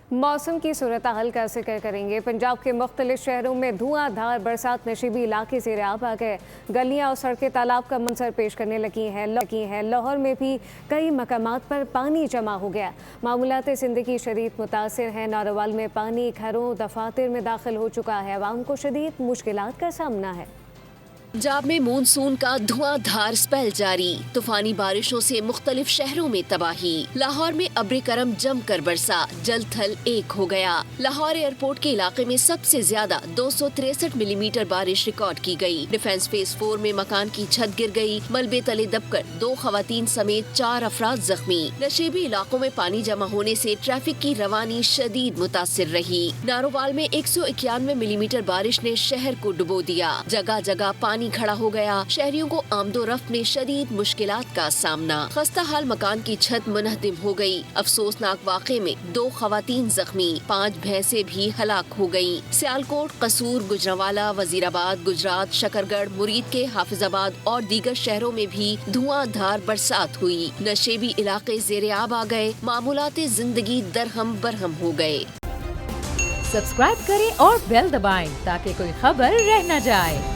मौसम की सूरत हाल का जिक्र करेंगे। पंजाब के मुख्तलिफ शहरों में धुआंधार बरसात नशीबी इलाके से आब आ गए। गलियां और सड़कें तालाब का मंजर पेश करने लगी हैं। लाहौर में भी कई मकामात पर पानी जमा हो गया। मामूलात ज़िंदगी शदीद मुतासिर हैं। नारोवाल में पानी घरों दफातर में दाखिल हो चुका है। आवाम को शदीद मुश्किलात का सामना है। पंजाब में मानसून का धुआंधार स्पेल जारी। तूफानी बारिशों से मुख्तलिफ शहरों में तबाही। लाहौर में अब्र करम जमकर बरसा, जल थल एक हो गया। लाहौर एयरपोर्ट के इलाके में सबसे ज्यादा 263 मिलीमीटर बारिश रिकॉर्ड की गई। डिफेंस फेज 4 में मकान की छत गिर गई। मलबे तले दबकर 2 खवातीन समेत 4 अफराद जख्मी। नशेबी इलाकों में पानी जमा होने से ट्रैफिक की रवानी शदीद मुतासिर रही। नारोवाल में 191 मिलीमीटर बारिश ने शहर को डुबो दिया। जगह जगह पानी खड़ा हो गया। शहरियों को आमदोरफ्त में शदीद मुश्किलात का सामना। खस्ता हाल मकान की छत मुनहदिम हो गई। अफसोसनाक वाक़े में 2 खवातीन जख्मी, 5 भैंसें भी हलाक हो गयी। सियालकोट, कसूर, गुजरावाला, वजीराबाद, गुजरात, शकरगढ़, मुरीद के हाफिजाबाद और दीगर शहरों में भी धुआंधार बरसात हुई। नशेबी इलाके ज़ेरे आब आ गए। मामूलाते जिंदगी दरहम बरहम हो गए। सब्सक्राइब करें और बेल दबाएं ताकि कोई खबर रह न जाए।